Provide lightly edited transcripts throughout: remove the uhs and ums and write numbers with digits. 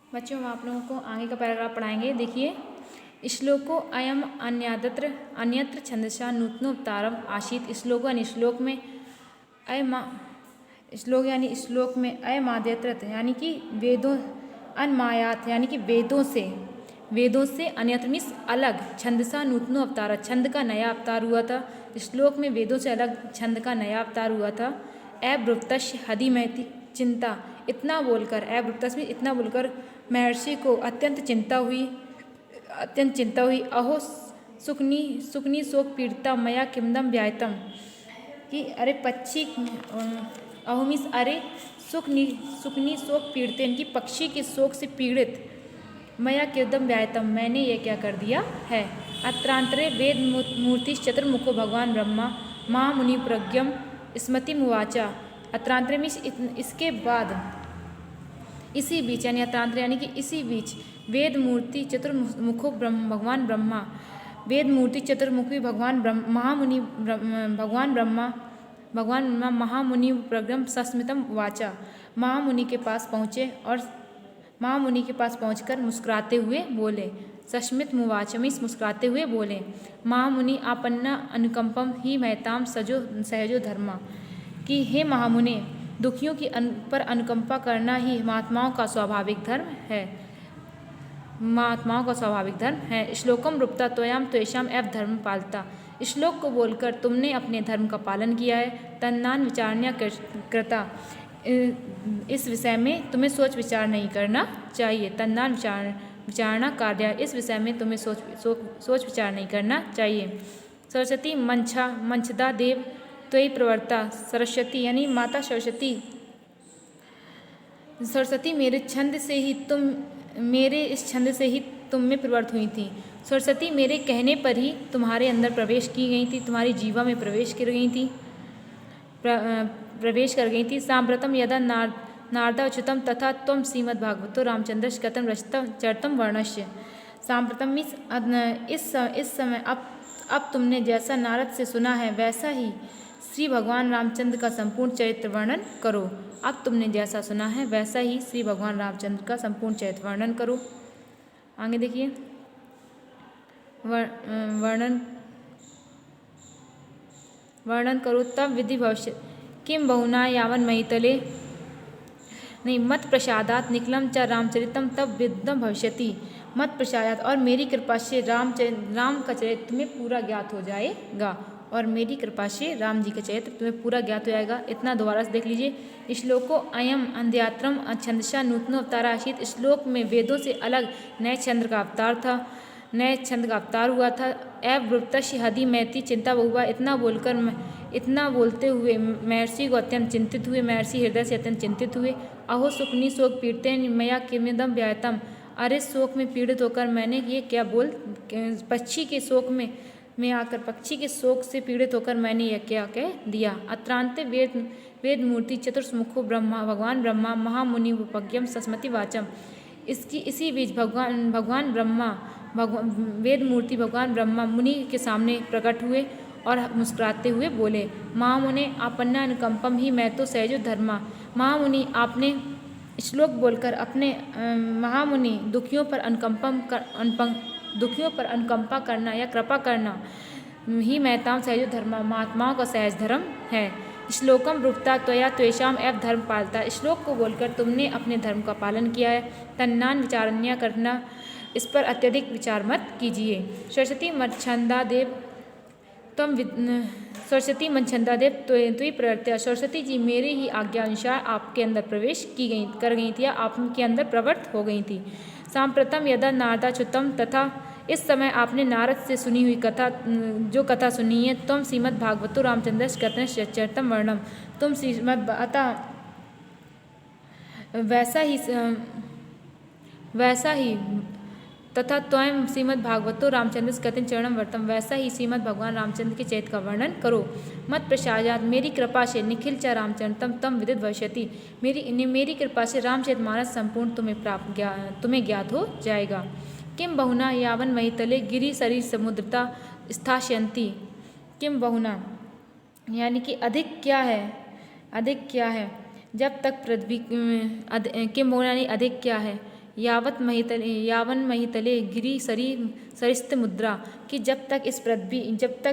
बच्चों, हम आप लोगों को आगे का पैराग्राफ पढ़ाएंगे। देखिए, श्लोको अयम अन्यत्र छंदसा नूतनोपतारम आशीत। श्लोको यानी श्लोक में, श्लोक यानी श्लोक में अयमाद्यत्र यानी कि वेदों, अनमायात यानी कि वेदों से अन्यत्र मीन्स अलग, छंदसा नूतनो अवतार, छंद का नया अवतार हुआ था। श्लोक में वेदों से अलग छंद का नया अवतार हुआ था। अब्रुवतस्य हदि महति चिंता, इतना बोलकर, अब्रुवतस्य में इतना बोलकर महर्षि को अत्यंत चिंता हुई। अहो सुकनी शोक पीड़िता मया किमदम व्यायतम, कि अरे पक्षी, अहो मीन्स अरे, सुकनी शोक पीड़ित यानी कि पक्षी के शोक से पीड़ित, मया किमदम व्यायतम मैंने ये क्या कर दिया है। अत्रांतरे वेद मूर्ति चतुर्मुखो भगवान ब्रह्मा महामुनि प्रज्ञम स्मृति मुवाचा। अत्रांतरे मीन्स इसके बाद, इसी बीच यानी अत्रांतर यानी कि इसी बीच, वेद मूर्ति चतुर्मुखो भगवान ब्रह्मा, वेद मूर्ति चतुर्मुखी भगवान महामुनि भगवान ब्रह्मा महामुनि प्रज्ञम सस्मितम वाचा, महामुनि के पास पहुँचे और महामुनि के पास पहुँचकर मुस्कुराते हुए बोले। सस्मित मुवाचा मीन्स मुस्कुराते हुए बोले। महामुनि आपन्ना अनुकंपम ही महताम सहजो धर्मा, कि हे महामुने, दुखियों की पर अनुकंपा करना ही महात्माओं का स्वाभाविक धर्म है। श्लोकम रूपता त्वयाम त्वेषाम एव धर्म पालता, श्लोक को बोलकर तुमने अपने धर्म का पालन किया है। तन्नान विचारण्या कृता, इस विषय में तुम्हें सोच विचार नहीं करना चाहिए। तन्नान विचारणा कार्य, इस विषय में तुम्हें सोच विचार नहीं करना चाहिए। सरस्वती मंछदा देव त्वयि प्रवर्ता, सरस्वती यानी माता सरस्वती मेरे इस छंद से ही तुम में प्रवृत्त हुई थी। सरस्वती मेरे कहने पर ही तुम्हारे अंदर प्रवेश की गई थी, तुम्हारी जीवा में प्रवेश कर गई थी। सांप्रतम यदा नारदाच्युतम तथा त्वं श्रीमद्भागवतो रामचंद्र कथम रचितम चरितम वर्णस्य। सांप्रतम मीन्स इस समय, अब तुमने जैसा नारद से सुना है वैसा ही श्री भगवान रामचंद्र का संपूर्ण चरित्र वर्णन करो। अब तुमने जैसा सुना है वैसा ही श्री भगवान रामचंद्र का संपूर्ण चरित्र वर्णन करो। आगे देखिए, वर्णन करो तब विधि भविष्य। किम बहुना यावन महितले नहीं मत प्रसादात निखिलम च रामचरितम तब विद्यम भविष्यति। मत प्रसादात और मेरी कृपा से राम का चरित्र तुम्हें पूरा ज्ञात हो जाएगा, और मेरी कृपा से राम जी का चरित्र तुम्हें पूरा ज्ञात हो जाएगा। इतना दोबारा से देख लीजिए। श्लोको अयम अंध्यात्रम छंदसा नूतनो अवतार आशीत। श्लोक में वेदों से अलग नए छंद का अवतार हुआ था। अब्रुवतस्य हदि महति चिंता बहुआ, इतना बोलते हुए महर्षि को अत्यंत चिंतित हुए, महर्षि हृदय से अत्यंत चिंतित हुए। अहो सुकनी शोक पीड़िते मया किमिदम व्यायतम, अरे शोक में पीड़ित होकर मैंने ये क्या पक्षी के शोक से पीड़ित होकर मैंने यह क्या कह दिया। अत्रांते वेद मूर्ति चतुर्मुखो भगवान ब्रह्मा महामुनि उपज्ञम सस्मति वाचम। इसी बीच भगवान ब्रह्मा वेद मूर्ति भगवान ब्रह्मा मुनि के सामने प्रकट हुए और मुस्कुराते हुए बोले। महामुने आपन्ना अनुकंपम ही मैं तो सहजो धर्मा, महामुनि आपने, श्लोक बोलकर अपने, महामुनि दुखियों पर अनुकंपा करना या कृपा करना ही महताम सहजो धर्मा, महात्माओं का सहज धर्म है। श्लोकम रूपता त्वया त्वेषाम एव धर्म पालता, श्लोक को बोलकर तुमने अपने धर्म का पालन किया है। तन्नान विचारण्या करना, इस पर अत्यधिक विचार मत कीजिए। सरस्वती मंछंदा देव त्वयि प्रवर्त्या, सरस्वती जी मेरे ही आज्ञा अनुसार आपके अंदर प्रवेश कर गई थी या आपके अंदर प्रवृत्त हो गई थी। सांप्रतम यदा नारदाच्युतम, तथा इस समय आपने नारद से सुनी हुई कथा सुनी है। तुम श्रीमद्भागवतो रामचंद्र चरितम वर्णम, तुम वैसा ही तथा त्वयं श्रीमद्भागवतो रामचंद्र कथिन चरणम वर्तम, वैसा ही श्रीमद् भगवान रामचंद्र के चरित्र का वर्णन करो। मत प्रसादात मेरी कृपा से निखिल च रामचरितम तम विदित भविष्यति, मेरी कृपा से रामचरितमानस संपूर्ण तुम्हें ज्ञात हो जाएगा। किम बहुना यावन महितले गिरि सरी समुद्रता स्थास्यन्ति। किम बहुना यानी कि अधिक क्या है, जब तक पृथ्वी, किम बहुना यानी अधिक क्या है, यावन महितले गिरी सरिस्त मुद्रा कि जब तक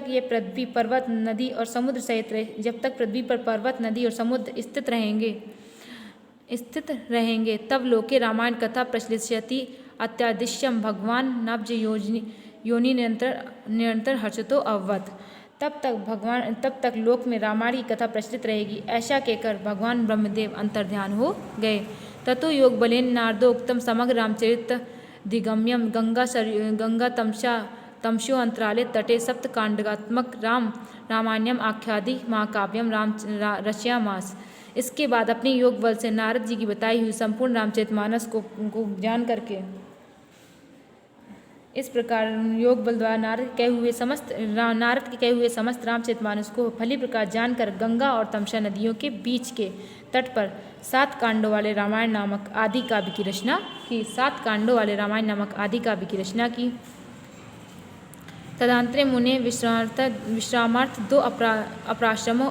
ये पृथ्वी पर्वत नदी और समुद्र सहित रहे, जब तक पृथ्वी पर पर्वत नदी और समुद्र स्थित रहेंगे तब लोके रामायण कथा प्रचलिष्यति अत्यादिश्यम भगवान नब्ज योनि निरंतर हर्षतो अववत। तब तक लोक में रामायण की कथा प्रचलित रहेगी, ऐसा कहकर भगवान ब्रह्मदेव अंतर्ध्यान हो गए। ततो योग बलेन नारदोक्तम समग्र रामचरित दिगम्यम गंगा तमसो अंतराले तटे सप्तकांडात्मक रामायणम आख्यादि महाकाव्यम रचयामास। इसके बाद अपने योग बल से नारद जी की बताई हुई संपूर्ण रामचरितमानस को जान करके, इस प्रकार योग बल द्वारा नारद के कहे हुए समस्त रामचरितमानस को फली प्रकार जानकर गंगा और तमसा नदियों के बीच के तट पर 7 कांडों वाले रामायण नामक आदि काव्य की रचना की। तदंतरे मुने विश्रामार्थ 2 अपराश्रमों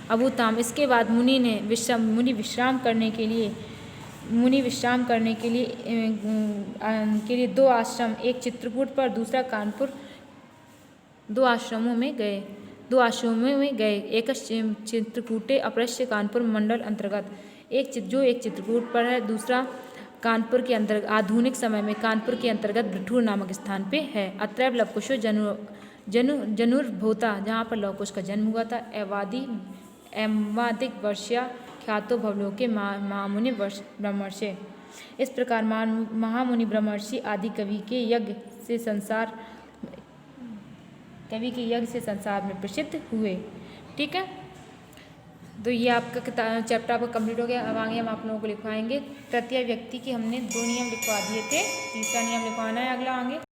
अभूताम। इसके बाद मुनि विश्राम करने के लिए 2 आश्रम, एक चित्रकूट पर दूसरा कानपुर, 2 आश्रमों में गए। एक चित्रकूटे अपरस्य कानपुर मंडल अंतर्गत, एक चित्रकूट पर है, दूसरा कानपुर के अंतर्गत, आधुनिक समय में कानपुर के अंतर्गत भ्रठूर नामक स्थान पे है। अत्रैव लवकुशो जनुर्भूता, जहाँ पर लवकुश का जन्म हुआ था। एवादिक वर्ष्या ख्यातो भवलोके महामुनि ब्रह्मर्षि। इस प्रकार महामुनि ब्रह्मर्षि आदि कवि के यज्ञ से संसार में प्रसिद्ध हुए। ठीक है, तो ये आपका चैप्टर आपका कंप्लीट हो गया। अब आगे हम आप लोगों को लिखवाएंगे तृतीय व्यक्ति के, हमने 2 नियम लिखवा दिए थे, तीसरा नियम लिखवाना है अगला आगे।